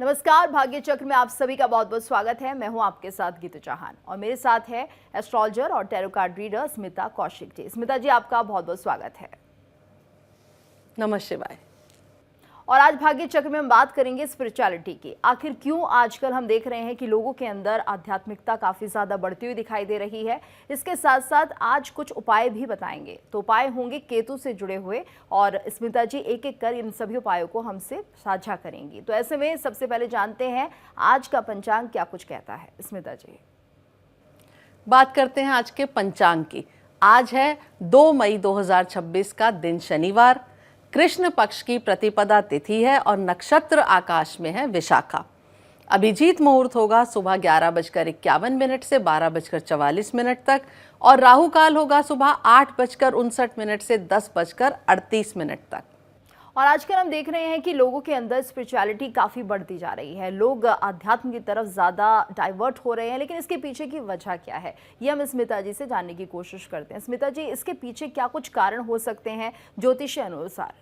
नमस्कार, भाग्य चक्र में आप सभी का बहुत बहुत स्वागत है। मैं हूं आपके साथ गीतू चौहान और मेरे साथ है एस्ट्रोलॉजर और tarot card reader Smita Kaushik ji. Smita ji, आपका बहुत बहुत स्वागत है। नमस्ते शिवाय। और आज भाग्य चक्र में हम बात करेंगे स्पिरिचुअलिटी की। आखिर क्यों आजकल हम देख रहे हैं कि लोगों के अंदर आध्यात्मिकता काफ़ी ज़्यादा बढ़ती हुई दिखाई दे रही है। इसके साथ साथ आज कुछ उपाय भी बताएंगे। तो उपाय होंगे केतु से जुड़े हुए और स्मिता जी एक एक कर इन सभी उपायों को हमसे साझा करेंगी। तो ऐसे में सबसे पहले जानते हैं आज का पंचांग क्या कुछ कहता है। स्मिता जी, बात करते हैं आज के पंचांग की। आज है 2 मई 2026 का दिन शनिवार। कृष्ण पक्ष की प्रतिपदा तिथि है और नक्षत्र आकाश में है विशाखा। अभिजीत मुहूर्त होगा सुबह 11:51 से 12:44 तक और राहु काल होगा सुबह 8:59 से 10:38 तक। और आजकल हम देख रहे हैं कि लोगों के अंदर स्पिरिचुअलिटी काफ़ी बढ़ती जा रही है। लोग अध्यात्म की तरफ ज़्यादा डाइवर्ट हो रहे हैं, लेकिन इसके पीछे की वजह क्या है, ये हम स्मिता जी से जानने की कोशिश करते हैं। स्मिता जी, इसके पीछे क्या कुछ कारण हो सकते हैं ज्योतिष अनुसार?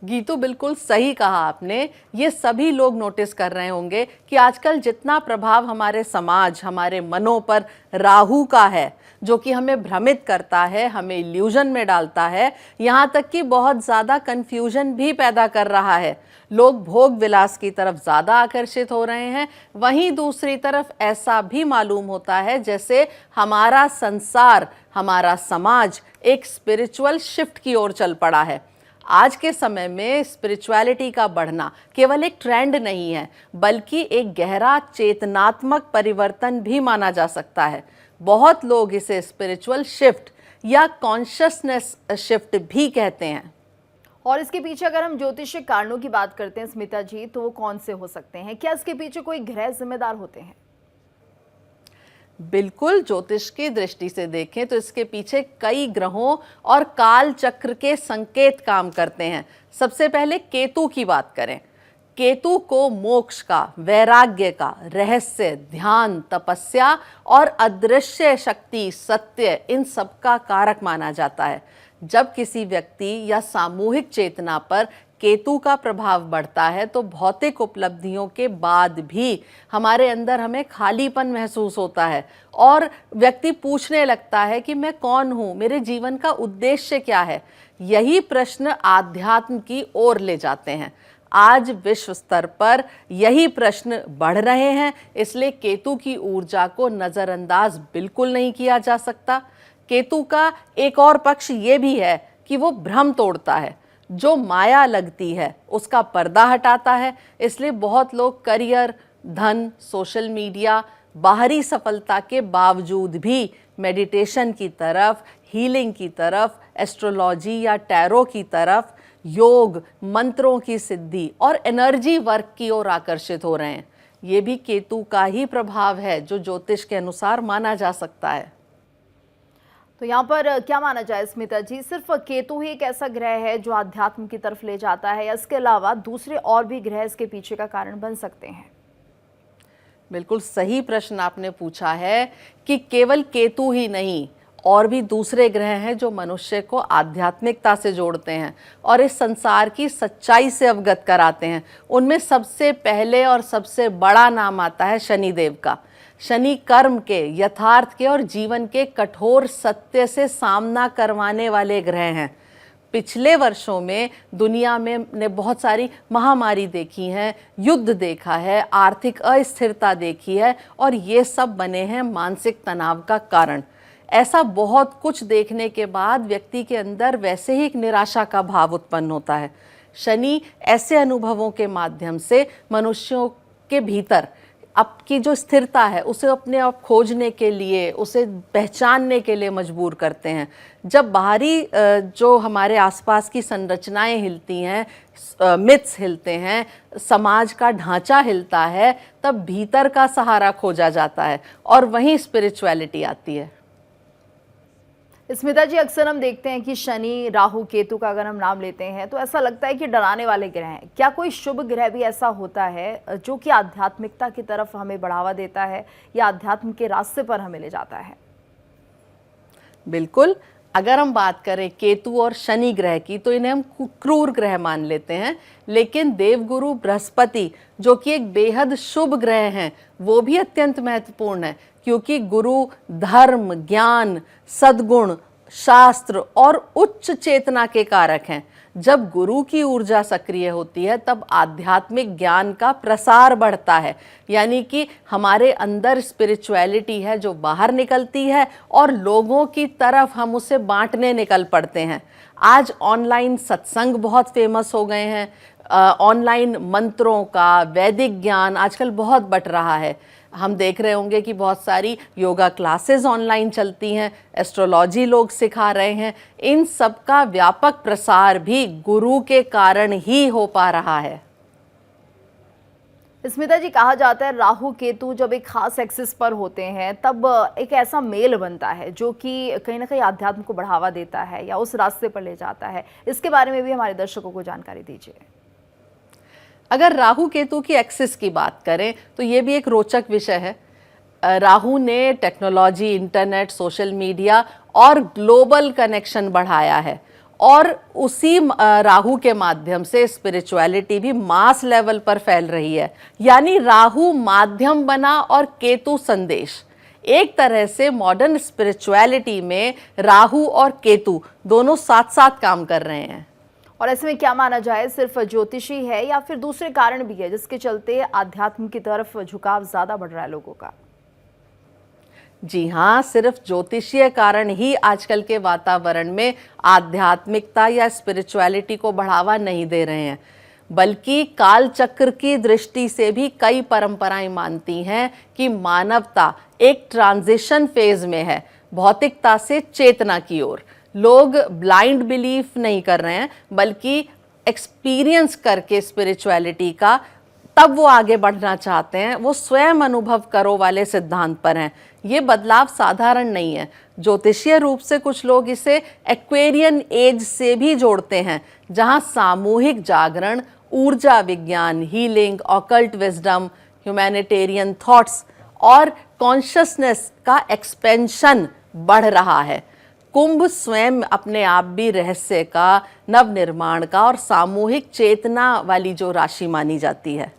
गीतू, बिल्कुल सही कहा आपने। ये सभी लोग नोटिस कर रहे होंगे कि आजकल जितना प्रभाव हमारे समाज, हमारे मनों पर राहु का है, जो कि हमें भ्रमित करता है, हमें इल्यूजन में डालता है, यहाँ तक कि बहुत ज़्यादा कन्फ्यूजन भी पैदा कर रहा है। लोग भोग विलास की तरफ ज़्यादा आकर्षित हो रहे हैं। वहीं दूसरी तरफ ऐसा भी मालूम होता है जैसे हमारा संसार, हमारा समाज एक स्पिरिचुअल शिफ्ट की ओर चल पड़ा है। आज के समय में स्पिरिचुअलिटी का बढ़ना केवल एक ट्रेंड नहीं है, बल्कि एक गहरा चेतनात्मक परिवर्तन भी माना जा सकता है। बहुत लोग इसे स्पिरिचुअल शिफ्ट या कॉन्शियसनेस शिफ्ट भी कहते हैं। और इसके पीछे अगर हम ज्योतिषिक कारणों की बात करते हैं स्मिता जी, तो वो कौन से हो सकते हैं? क्या इसके पीछे कोई ग्रह जिम्मेदार होते हैं? बिल्कुल, ज्योतिष की दृष्टि से देखें तो इसके पीछे कई ग्रहों और काल चक्र के संकेत काम करते हैं। सबसे पहले केतु की बात करें। केतु को मोक्ष का, वैराग्य का, रहस्य, ध्यान, तपस्या और अदृश्य शक्ति, सत्य, इन सब का कारक माना जाता है। जब किसी व्यक्ति या सामूहिक चेतना पर केतु का प्रभाव बढ़ता है तो भौतिक उपलब्धियों के बाद भी हमारे अंदर हमें खालीपन महसूस होता है और व्यक्ति पूछने लगता है कि मैं कौन हूँ, मेरे जीवन का उद्देश्य क्या है। यही प्रश्न आध्यात्म की ओर ले जाते हैं। आज विश्व स्तर पर यही प्रश्न बढ़ रहे हैं, इसलिए केतु की ऊर्जा को नज़रअंदाज बिल्कुल नहीं किया जा सकता। केतु का एक और पक्ष ये भी है कि वो भ्रम तोड़ता है, जो माया लगती है उसका पर्दा हटाता है। इसलिए बहुत लोग करियर, धन, सोशल मीडिया, बाहरी सफलता के बावजूद भी मेडिटेशन की तरफ, हीलिंग की तरफ, एस्ट्रोलॉजी या टैरो की तरफ, योग, मंत्रों की सिद्धि और एनर्जी वर्क की ओर आकर्षित हो रहे हैं। ये भी केतु का ही प्रभाव है जो ज्योतिष के अनुसार माना जा सकता है। तो यहाँ पर क्या माना जाए स्मिता जी, सिर्फ केतु ही एक ऐसा ग्रह है जो आध्यात्म की तरफ ले जाता है, या इसके अलावा दूसरे और भी ग्रह इसके पीछे का कारण बन सकते हैं? बिल्कुल सही प्रश्न आपने पूछा है कि केवल केतु ही नहीं, और भी दूसरे ग्रह हैं जो मनुष्य को आध्यात्मिकता से जोड़ते हैं और इस संसार की सच्चाई से अवगत कराते हैं। उनमें सबसे पहले और सबसे बड़ा नाम आता है शनिदेव का। शनि कर्म के, यथार्थ के और जीवन के कठोर सत्य से सामना करवाने वाले ग्रह हैं। पिछले वर्षों में दुनिया में ने बहुत सारी महामारी देखी हैं, युद्ध देखा है, आर्थिक अस्थिरता देखी है और ये सब बने हैं मानसिक तनाव का कारण। ऐसा बहुत कुछ देखने के बाद व्यक्ति के अंदर वैसे ही एक निराशा का भाव उत्पन्न होता है। शनि ऐसे अनुभवों के माध्यम से मनुष्यों के भीतर आपकी जो स्थिरता है उसे अपने आप खोजने के लिए, उसे पहचानने के लिए मजबूर करते हैं। जब बाहरी जो हमारे आसपास की संरचनाएं हिलती हैं, मिथ्स हिलते हैं, समाज का ढांचा हिलता है, तब भीतर का सहारा खोजा जाता है और वहीं स्पिरिचुअलिटी आती है। स्मिता जी, अक्सर हम देखते हैं कि शनि, राहु, केतु का अगर हम नाम लेते हैं तो ऐसा लगता है कि डराने वाले ग्रह हैं। क्या कोई शुभ ग्रह भी ऐसा होता है जो कि आध्यात्मिकता की तरफ हमें बढ़ावा देता है या आध्यात्म के रास्ते पर हमें ले जाता है? बिल्कुल, अगर हम बात करें केतु और शनि ग्रह की तो इन्हें हम क्रूर ग्रह मान लेते हैं, लेकिन देवगुरु बृहस्पति जो कि एक बेहद शुभ ग्रह हैं, वो भी अत्यंत महत्वपूर्ण है, क्योंकि गुरु धर्म, ज्ञान, सद्गुण, शास्त्र और उच्च चेतना के कारक हैं। जब गुरु की ऊर्जा सक्रिय होती है तब आध्यात्मिक ज्ञान का प्रसार बढ़ता है, यानी कि हमारे अंदर स्पिरिचुअलिटी है जो बाहर निकलती है और लोगों की तरफ हम उसे बांटने निकल पड़ते हैं। आज ऑनलाइन सत्संग बहुत फेमस हो गए हैं, ऑनलाइन मंत्रों का, वैदिक ज्ञान आजकल बहुत बट रहा है। हम देख रहे होंगे कि बहुत सारी योगा क्लासेस ऑनलाइन चलती हैं, एस्ट्रोलॉजी लोग सिखा रहे हैं। इन सब का व्यापक प्रसार भी गुरु के कारण ही हो पा रहा है। स्मिता जी, कहा जाता है राहु केतु जब एक खास एक्सिस पर होते हैं तब एक ऐसा मेल बनता है जो कि कहीं ना कहीं आध्यात्म को बढ़ावा देता है या उस रास्ते पर ले जाता है। इसके बारे में भी हमारे दर्शकों को जानकारी दीजिए। अगर राहु केतु की एक्सिस की बात करें तो ये भी एक रोचक विषय है। राहु ने टेक्नोलॉजी, इंटरनेट, सोशल मीडिया और ग्लोबल कनेक्शन बढ़ाया है, और उसी राहु के माध्यम से स्पिरिचुअलिटी भी मास लेवल पर फैल रही है। यानी राहु माध्यम बना और केतु संदेश। एक तरह से मॉडर्न स्पिरिचुअलिटी में राहु और केतु दोनों साथ साथ काम कर रहे हैं। और ऐसे में क्या माना जाए, सिर्फ ज्योतिषी है या फिर दूसरे कारण भी है जिसके चलते आध्यात्म की तरफ झुकाव ज्यादा बढ़ रहा है लोगों का? जी हाँ, सिर्फ ज्योतिषीय कारण ही आजकल के वातावरण में आध्यात्मिकता या स्पिरिचुअलिटी को बढ़ावा नहीं दे रहे हैं, बल्कि काल चक्र की दृष्टि से भी कई परंपराएं मानती हैं कि मानवता एक ट्रांजिशन फेज में है, भौतिकता से चेतना की ओर। लोग ब्लाइंड बिलीफ नहीं कर रहे हैं, बल्कि एक्सपीरियंस करके स्पिरिचुअलिटी का तब वो आगे बढ़ना चाहते हैं। वो स्वयं अनुभव करो वाले सिद्धांत पर हैं। ये बदलाव साधारण नहीं है। ज्योतिषीय रूप से कुछ लोग इसे एक्वेरियन एज से भी जोड़ते हैं, जहां सामूहिक जागरण, ऊर्जा विज्ञान, healing, occult wisdom, humanitarian thoughts और कॉन्शियसनेस का एक्सपेंशन बढ़ रहा है। कुंभ स्वयं अपने आप भी रहस्य का, नवनिर्माण का और सामूहिक चेतना वाली जो राशि मानी जाती है।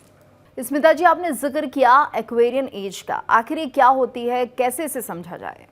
स्मिता जी, आपने जिक्र किया एक्वेरियन एज का, आखिर ये क्या होती है, कैसे इसे समझा जाए?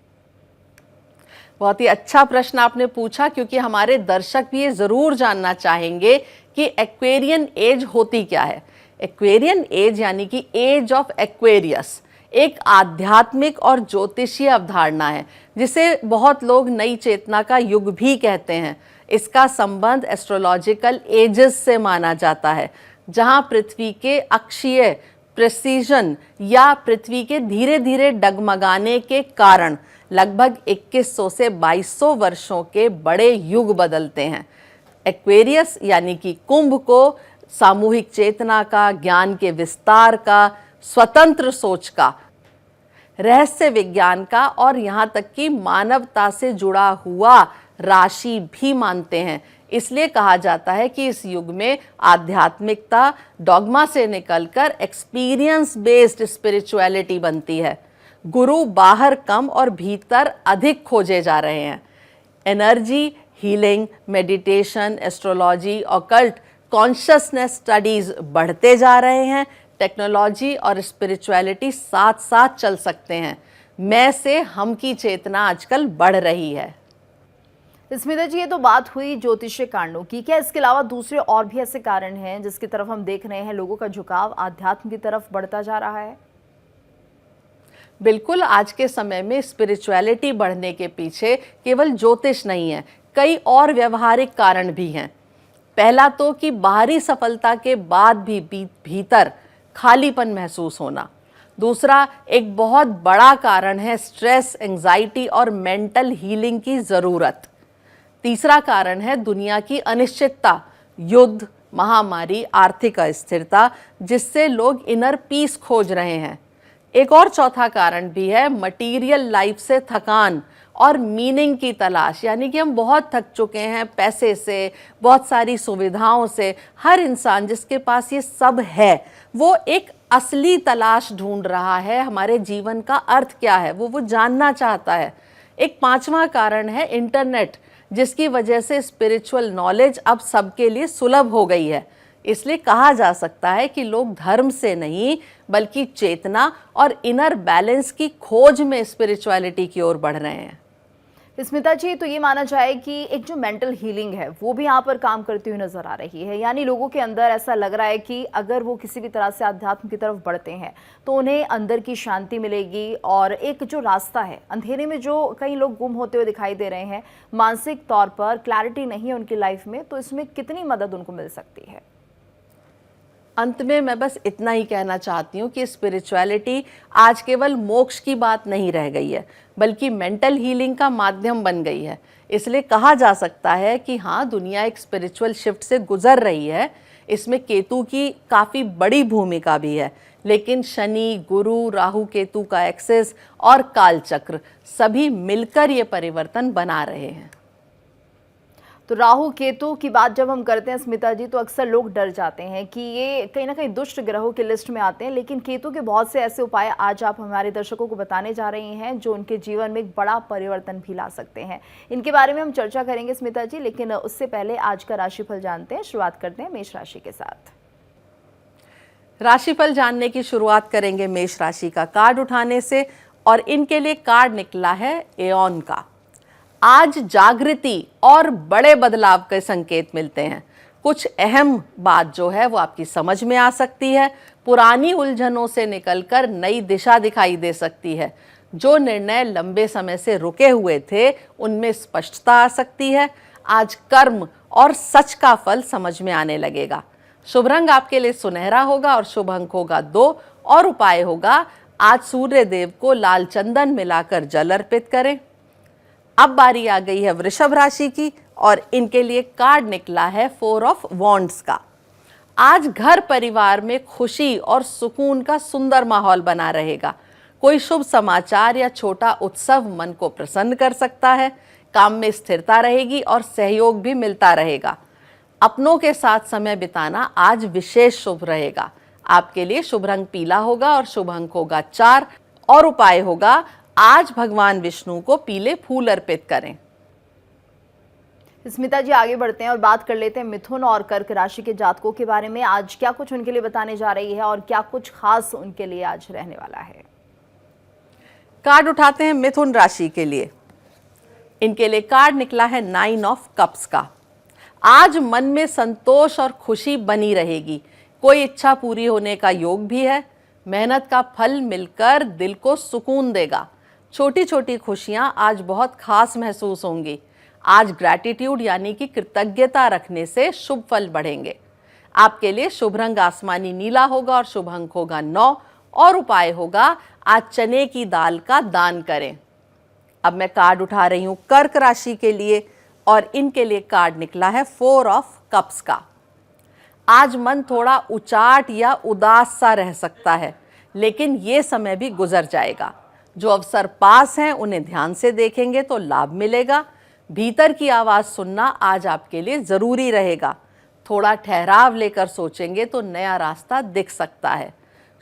बहुत ही अच्छा प्रश्न आपने पूछा, क्योंकि हमारे दर्शक भी ये जरूर जानना चाहेंगे कि एक्वेरियन एज होती क्या है। एक्वेरियन एज यानी कि एज ऑफ एक्वेरियस एक आध्यात्मिक और ज्योतिषीय अवधारणा है, जिसे बहुत लोग नई चेतना का युग भी कहते हैं। इसका संबंध एस्ट्रोलॉजिकल एजेस से माना जाता है, जहां पृथ्वी के अक्षीय प्रेसिजन या पृथ्वी के धीरे धीरे डगमगाने के कारण लगभग 2100 से 2200 वर्षों के बड़े युग बदलते हैं। एक्वेरियस यानी कि कुंभ को सामूहिक चेतना का, ज्ञान के विस्तार का, स्वतंत्र सोच का, रहस्य विज्ञान का और यहाँ तक कि मानवता से जुड़ा हुआ राशि भी मानते हैं। इसलिए कहा जाता है कि इस युग में आध्यात्मिकता डॉगमा से निकलकर एक्सपीरियंस बेस्ड स्पिरिचुअलिटी बनती है। गुरु बाहर कम और भीतर अधिक खोजे जा रहे हैं। Energy, healing, meditation, astrology, occult, consciousness studies बढ़ते जा रहे हैं। टेक्नोलॉजी और स्पिरिचुअलिटी साथ साथ चल सकते हैं। मैं से हम की चेतना आजकल बढ़ रही है। स्मिता जी, ये तो बात हुई ज्योतिषीय कारणों की, क्या इसके अलावा दूसरे और भी ऐसे कारण हैं जिसकी तरफ हम देख रहे हैं लोगों का झुकाव आध्यात्म की तरफ बढ़ता जा रहा है? बिल्कुल, आज के समय में स्पिरिचुअलिटी बढ़ने के पीछे केवल ज्योतिष नहीं है, कई और व्यवहारिक कारण भी हैं। पहला तो कि बाहरी सफलता के बाद भी भीतर खालीपन महसूस होना। दूसरा, एक बहुत बड़ा कारण है स्ट्रेस, एंजाइटी और मेंटल हीलिंग की ज़रूरत। तीसरा कारण है दुनिया की अनिश्चितता, युद्ध, महामारी, आर्थिक अस्थिरता, जिससे लोग इनर पीस खोज रहे हैं। एक और चौथा कारण भी है मटीरियल लाइफ से थकान और मीनिंग की तलाश, यानी कि हम बहुत थक चुके हैं पैसे से, बहुत सारी सुविधाओं से। हर इंसान जिसके पास ये सब है वो एक असली तलाश ढूंढ रहा है, हमारे जीवन का अर्थ क्या है वो जानना चाहता है। एक पांचवा कारण है इंटरनेट, जिसकी वजह से स्पिरिचुअल नॉलेज अब सबके लिए सुलभ हो गई है। इसलिए कहा जा सकता है कि लोग धर्म से नहीं बल्कि चेतना और इनर बैलेंस की खोज में स्पिरिचुअलिटी की ओर बढ़ रहे हैं। स्मिता जी, तो ये माना जाए कि एक जो मेंटल हीलिंग है वो भी यहाँ पर काम करती हुई नजर आ रही है, यानी लोगों के अंदर ऐसा लग रहा है कि अगर वो किसी भी तरह से अध्यात्म की तरफ बढ़ते हैं तो उन्हें अंदर की शांति मिलेगी और एक जो रास्ता है, अंधेरे में जो कई लोग गुम होते हुए दिखाई दे रहे हैं, मानसिक तौर पर क्लैरिटी नहीं है उनकी लाइफ में, तो इसमें कितनी मदद उनको मिल सकती है? अंत में मैं बस इतना ही कहना चाहती हूँ कि स्पिरिचुअलिटी आज केवल मोक्ष की बात नहीं रह गई है, बल्कि मेंटल हीलिंग का माध्यम बन गई है। इसलिए कहा जा सकता है कि हाँ, दुनिया एक स्पिरिचुअल शिफ्ट से गुजर रही है। इसमें केतु की काफ़ी बड़ी भूमिका भी है, लेकिन शनि, गुरु, राहु केतु का एक्सेस और कालचक्र सभी मिलकर ये परिवर्तन बना रहे हैं। तो राहु केतु की बात जब हम करते हैं स्मिता जी, तो अक्सर लोग डर जाते हैं कि ये कहीं ना कहीं दुष्ट ग्रहों की लिस्ट में आते हैं, लेकिन केतु के बहुत से ऐसे उपाय आज आप हमारे दर्शकों को बताने जा रही हैं जो उनके जीवन में एक बड़ा परिवर्तन भी ला सकते हैं। इनके बारे में हम चर्चा करेंगे स्मिता जी, लेकिन उससे पहले आज का राशिफल जानते हैं। शुरुआत करते हैं मेष राशि के साथ। राशिफल जानने की शुरुआत करेंगे मेष राशि का कार्ड उठाने से, और इनके लिए कार्ड निकला है एओन का। आज जागृति और बड़े बदलाव के संकेत मिलते हैं। कुछ अहम बात जो है वो आपकी समझ में आ सकती है। पुरानी उलझनों से निकलकर नई दिशा दिखाई दे सकती है। जो निर्णय लंबे समय से रुके हुए थे उनमें स्पष्टता आ सकती है। आज कर्म और सच का फल समझ में आने लगेगा। शुभ रंग आपके लिए सुनहरा होगा और शुभ अंक होगा 2, और उपाय होगा आज सूर्य देव को लाल चंदन मिलाकर जल अर्पित करें। अब बारी आ गई है वृषभ राशि की, और इनके लिए कार्ड निकला है 4 ऑफ वॉन्ड्स का। आज घर परिवार में खुशी और सुकून का सुंदर माहौल बना रहेगा। कोई शुभ समाचार या छोटा उत्सव मन को प्रसन्न कर सकता है। काम में स्थिरता रहेगी और सहयोग भी मिलता रहेगा। अपनों के साथ समय बिताना आज विशेष शुभ रहेगा। आपके लिए शुभ रंग पीला होगा और शुभ अंक होगा 4, और उपाय होगा आज भगवान विष्णु को पीले फूल अर्पित करें। स्मिता जी, आगे बढ़ते हैं और बात कर लेते हैं मिथुन और कर्क राशि के जातकों के बारे में। आज क्या कुछ उनके लिए बताने जा रही है और क्या कुछ खास उनके लिए आज रहने वाला है? कार्ड उठाते हैं मिथुन राशि के लिए। इनके लिए कार्ड निकला है 9 ऑफ कप्स का। आज मन में संतोष और खुशी बनी रहेगी। कोई इच्छा पूरी होने का योग भी है। मेहनत का फल मिलकर दिल को सुकून देगा। छोटी छोटी खुशियां आज बहुत खास महसूस होंगी। आज ग्रैटिट्यूड यानी कि कृतज्ञता रखने से शुभ फल बढ़ेंगे। आपके लिए शुभ रंग आसमानी नीला होगा और शुभ अंक होगा 9, और उपाय होगा आज चने की दाल का दान करें। अब मैं कार्ड उठा रही हूं कर्क राशि के लिए, और इनके लिए कार्ड निकला है 4 ऑफ कप्स का। आज मन थोड़ा उचाट या उदास सा रह सकता है, लेकिन ये समय भी गुजर जाएगा। जो अवसर पास हैं उन्हें ध्यान से देखेंगे तो लाभ मिलेगा। भीतर की आवाज़ सुनना आज आपके लिए ज़रूरी रहेगा। थोड़ा ठहराव लेकर सोचेंगे तो नया रास्ता दिख सकता है।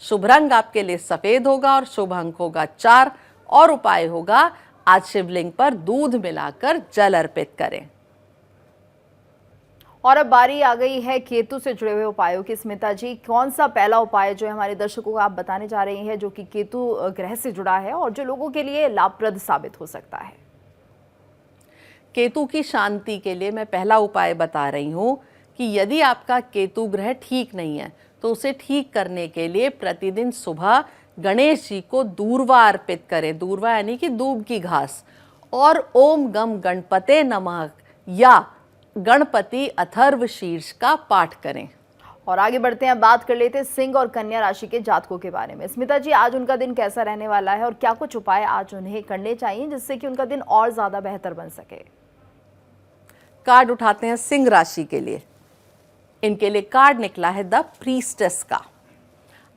शुभ रंग आपके लिए सफ़ेद होगा और शुभ अंक होगा 4, और उपाय होगा आज शिवलिंग पर दूध मिलाकर जल अर्पित करें। और अब बारी आ गई है केतु से जुड़े हुए उपायों की। स्मिता जी, कौन सा पहला उपाय जो है हमारे दर्शकों को आप बताने जा रही हैं जो कि केतु ग्रह से जुड़ा है और जो लोगों के लिए लाभप्रद साबित हो सकता है? केतु की शांति के लिए मैं पहला उपाय बता रही हूँ कि यदि आपका केतु ग्रह ठीक नहीं है तो उसे ठीक करने के लिए प्रतिदिन सुबह गणेश जी को दूर्वा अर्पित करें। दूर्वा यानी कि दूब की घास, और ओम गम गणपते नमः या गणपति अथर्व शीर्ष का पाठ करें। और आगे बढ़ते हैं, बात कर लेते हैं सिंह और कन्या राशि के जातकों के बारे में। स्मिता जी, आज उनका दिन कैसा रहने वाला है और क्या कुछ उपाय आज उन्हें करने चाहिए जिससे कि उनका दिन और ज्यादा बेहतर बन सके? कार्ड उठाते हैं सिंह राशि के लिए। इनके लिए कार्ड निकला है द प्रीस्टेस का।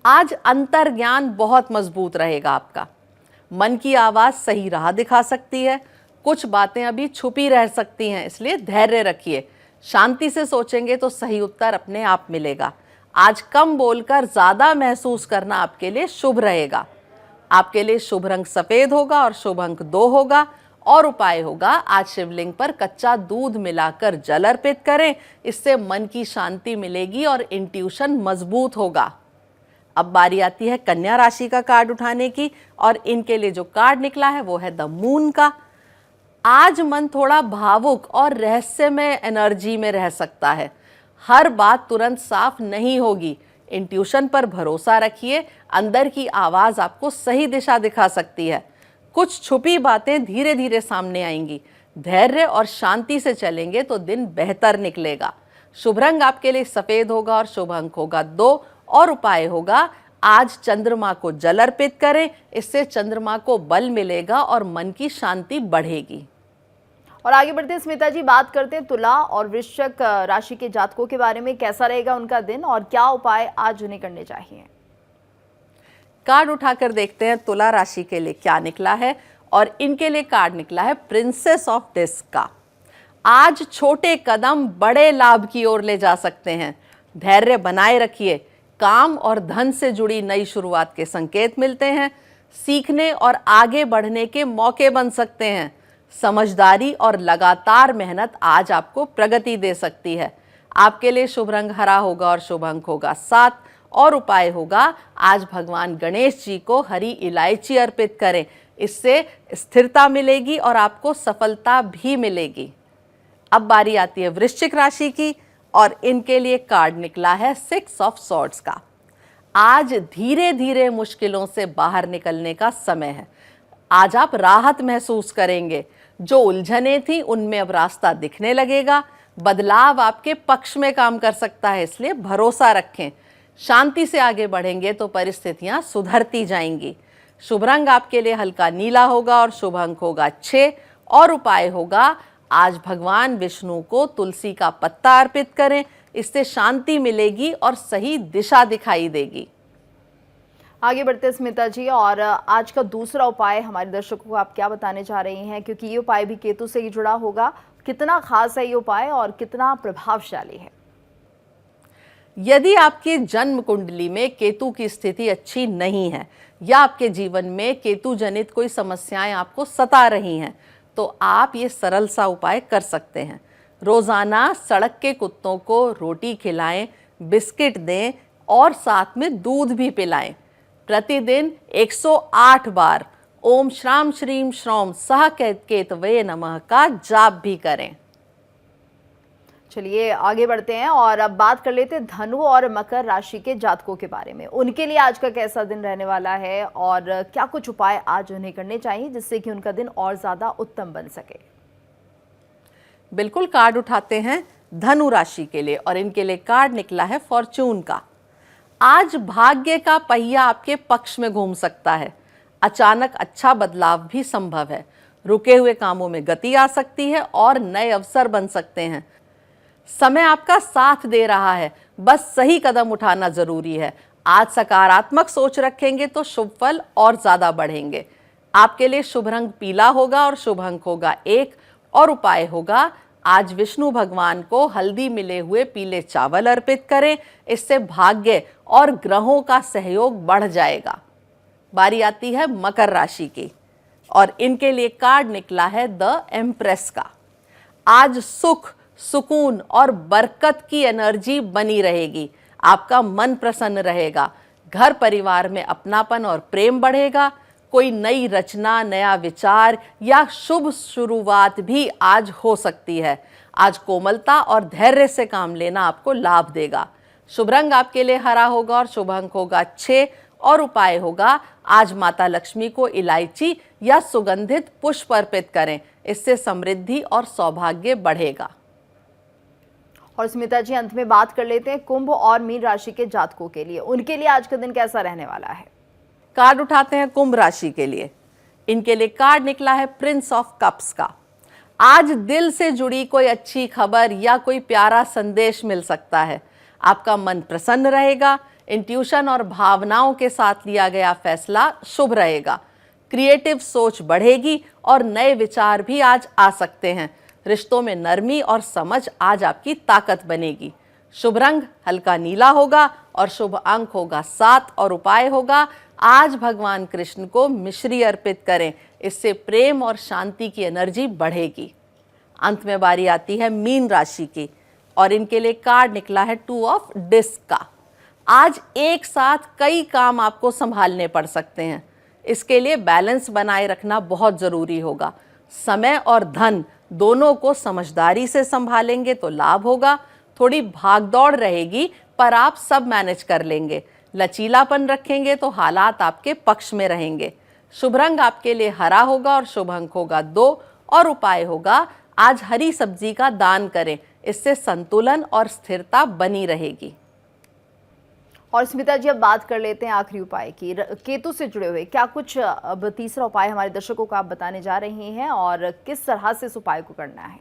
आज अंतर्ज्ञान बहुत मजबूत रहेगा आपका। मन की आवाज सही राह दिखा सकती है। कुछ बातें अभी छुपी रह सकती हैं, इसलिए धैर्य रखिए। शांति से सोचेंगे तो सही उत्तर अपने आप मिलेगा। आज कम बोलकर ज़्यादा महसूस करना आपके लिए शुभ रहेगा। आपके लिए शुभ रंग सफ़ेद होगा और शुभ अंक 2 होगा, और उपाय होगा, आज शिवलिंग पर कच्चा दूध मिलाकर जल अर्पित करें। इससे मन की शांति मिलेगी और इंट्यूशन मजबूत होगा। अब बारी आती है कन्या राशि का कार्ड उठाने की, और इनके लिए जो कार्ड निकला है वो है द मून का। आज मन थोड़ा भावुक और रहस्यमय एनर्जी में रह सकता है। हर बात तुरंत साफ नहीं होगी। इंट्यूशन पर भरोसा रखिए, अंदर की आवाज आपको सही दिशा दिखा सकती है। कुछ छुपी बातें धीरे धीरे सामने आएंगी। धैर्य और शांति से चलेंगे तो दिन बेहतर निकलेगा। शुभ रंग आपके लिए सफेद होगा और शुभ अंक होगा 2, और उपाय होगा, आज चंद्रमा को जल अर्पित करें। इससे चंद्रमा को बल मिलेगा और मन की शांति बढ़ेगी। और आगे बढ़ते हैं स्मिता जी, बात करते हैं तुला और वृश्चिक राशि के जातकों के बारे में। कैसा रहेगा उनका दिन और क्या उपाय आज उन्हें करने चाहिए? कार्ड उठाकर देखते हैं तुला राशि के लिए क्या निकला है, और इनके लिए कार्ड निकला है प्रिंसेस ऑफ डिस्क का। आज छोटे कदम बड़े लाभ की ओर ले जा सकते हैं। धैर्य बनाए रखिए। काम और धन से जुड़ी नई शुरुआत के संकेत मिलते हैं। सीखने और आगे बढ़ने के मौके बन सकते हैं। समझदारी और लगातार मेहनत आज आपको प्रगति दे सकती है। आपके लिए शुभ रंग हरा होगा और शुभ अंक होगा 7, और उपाय होगा, आज भगवान गणेश जी को हरी इलायची अर्पित करें। इससे स्थिरता मिलेगी और आपको सफलता भी मिलेगी। अब बारी आती है वृश्चिक राशि की, और इनके लिए कार्ड निकला है 6 ऑफ सॉर्ड्स का। आज धीरे धीरे मुश्किलों से बाहर निकलने का समय है। आज आप राहत महसूस करेंगे। जो उलझने थी उनमें अब रास्ता दिखने लगेगा। बदलाव आपके पक्ष में काम कर सकता है, इसलिए भरोसा रखें। शांति से आगे बढ़ेंगे तो परिस्थितियां सुधरती जाएंगी। शुभ रंग आपके लिए हल्का नीला होगा और शुभ अंक होगा 6, और उपाय होगा, आज भगवान विष्णु को तुलसी का पत्ता अर्पित करें। इससे शांति मिलेगी और सही दिशा दिखाई देगी। आगे बढ़ते हैं स्मिता जी, और आज का दूसरा उपाय हमारे दर्शकों को आप क्या बताने जा रही हैं, क्योंकि ये उपाय भी केतु से ही जुड़ा होगा। कितना खास है ये उपाय और कितना प्रभावशाली है? यदि आपकी जन्म कुंडली में केतु की स्थिति अच्छी नहीं है, या आपके जीवन में केतु जनित कोई समस्याएं आपको सता रही हैं, तो आप ये सरल सा उपाय कर सकते हैं। रोजाना सड़क के कुत्तों को रोटी खिलाएं, बिस्किट दें और साथ में दूध भी पिलाएं। प्रतिदिन 108 बार ओम श्राम श्रीम श्रौम सह केतवे नमः का जाप भी करें। चलिए आगे बढ़ते हैं और अब बात कर लेते हैं धनु और मकर राशि के जातकों के बारे में। उनके लिए आज का कैसा दिन रहने वाला है और क्या कुछ उपाय आज उन्हें करने चाहिए जिससे कि उनका दिन और ज्यादा उत्तम बन सके? बिल्कुल, कार्ड उठाते हैं धनु राशि के लिए, और इनके लिए कार्ड निकला है फॉर्चून का। आज भाग्य का पहिया आपके पक्ष में घूम सकता है। अचानक अच्छा बदलाव भी संभव है। रुके हुए कामों में गति आ सकती है और नए अवसर बन सकते हैं। समय आपका साथ दे रहा है, बस सही कदम उठाना जरूरी है। आज सकारात्मक सोच रखेंगे तो शुभ फल और ज्यादा बढ़ेंगे। आपके लिए शुभ रंग पीला होगा और शुभ अंक होगा 1, और उपाय होगा, आज विष्णु भगवान को हल्दी मिले हुए पीले चावल अर्पित करें। इससे भाग्य और ग्रहों का सहयोग बढ़ जाएगा। बारी आती है मकर राशि की, और इनके लिए कार्ड निकला है द एम्प्रेस का। आज सुख, सुकून और बरकत की एनर्जी बनी रहेगी। आपका मन प्रसन्न रहेगा। घर परिवार में अपनापन और प्रेम बढ़ेगा। कोई नई रचना, नया विचार या शुभ शुरुआत भी आज हो सकती है। आज कोमलता और धैर्य से काम लेना आपको लाभ देगा। शुभ रंग आपके लिए हरा होगा और शुभ अंक होगा 6, और उपाय होगा, आज माता लक्ष्मी को इलायची या सुगंधित पुष्प अर्पित करें। इससे समृद्धि और सौभाग्य बढ़ेगा। और स्मिता जी, अंत में बात कर लेते हैं कुंभ और मीन राशि के जातकों के लिए। उनके लिए आज का दिन कैसा रहने वाला है? कार्ड उठाते हैं कुंभ राशि के लिए। इनके लिए कार्ड निकला है प्रिंस ऑफ कप्स का। आज दिल से जुड़ी कोई अच्छी खबर या कोई प्यारा संदेश मिल सकता है। आपका मन प्रसन्न रहेगा। इंट्यूशन और भावनाओं के साथ लिया गया फैसला शुभ रहेगा। क्रिएटिव सोच बढ़ेगी और नए विचार भी आज आ सकते हैं। रिश्तों में नरमी और समझ आज आपकी ताकत बनेगी। शुभ रंग हल्का नीला होगा और शुभ अंक होगा 7 और उपाय होगा आज भगवान कृष्ण को मिश्री अर्पित करें, इससे प्रेम और शांति की एनर्जी बढ़ेगी। अंत में बारी आती है मीन राशि की और इनके लिए कार्ड निकला है 2 ऑफ डिस्क का। आज एक साथ कई काम आपको संभालने पड़ सकते हैं, इसके लिए बैलेंस बनाए रखना बहुत जरूरी होगा। समय और धन दोनों को समझदारी से संभालेंगे तो लाभ होगा। थोड़ी भागदौड़ रहेगी पर आप सब मैनेज कर लेंगे। लचीलापन रखेंगे तो हालात आपके पक्ष में रहेंगे। शुभ रंग आपके लिए हरा होगा और शुभ अंक होगा 2 और उपाय होगा आज हरी सब्जी का दान करें, इससे संतुलन और स्थिरता बनी रहेगी। और स्मिता जी अब बात कर लेते हैं आखिरी उपाय की, केतु से जुड़े हुए क्या कुछ अब तीसरा उपाय हमारे दर्शकों को आप बताने जा रही हैं और किस तरह से इस उपाय को करना है?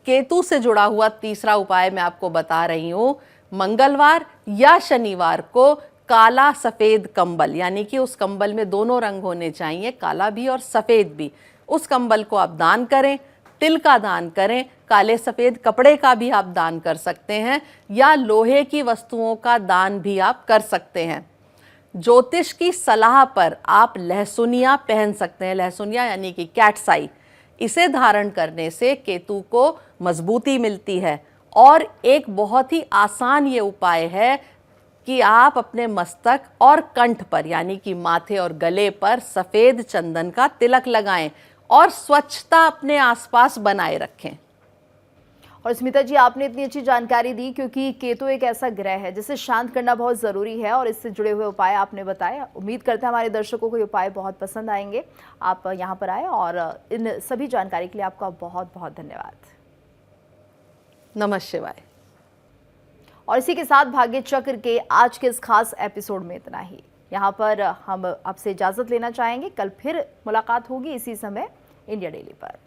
केतु से जुड़ा हुआ तीसरा उपाय मैं आपको बता रही हूं। मंगलवार या शनिवार को काला सफेद कंबल, यानी कि उस कंबल में दोनों रंग होने चाहिए, काला भी और सफेद भी, उस कंबल को आप दान करें। तिल का दान करें, काले सफेद कपड़े का भी आप दान कर सकते हैं या लोहे की वस्तुओं का दान भी आप कर सकते हैं। ज्योतिष की सलाह पर आप लहसुनिया पहन सकते हैं, लहसुनिया यानी कि कैट्स आई। इसे धारण करने से केतु को मजबूती मिलती है। और एक बहुत ही आसान ये उपाय है कि आप अपने मस्तक और कंठ पर यानी कि माथे और गले पर सफेद चंदन का तिलक लगाएं और स्वच्छता अपने आसपास बनाए रखें। और स्मिता जी आपने इतनी अच्छी जानकारी दी, क्योंकि केतु एक ऐसा ग्रह है जिसे शांत करना बहुत ज़रूरी है और इससे जुड़े हुए उपाय आपने बताए। उम्मीद करते हैं हमारे दर्शकों को ये उपाय बहुत पसंद आएंगे। आप यहाँ पर आए और इन सभी जानकारी के लिए आपका बहुत बहुत धन्यवाद। नमः शिवाय। और इसी के साथ भाग्य चक्र के आज के इस खास एपिसोड में इतना ही। यहाँ पर हम आपसे इजाज़त लेना चाहेंगे। कल फिर मुलाकात होगी इसी समय इंडिया डेली पर।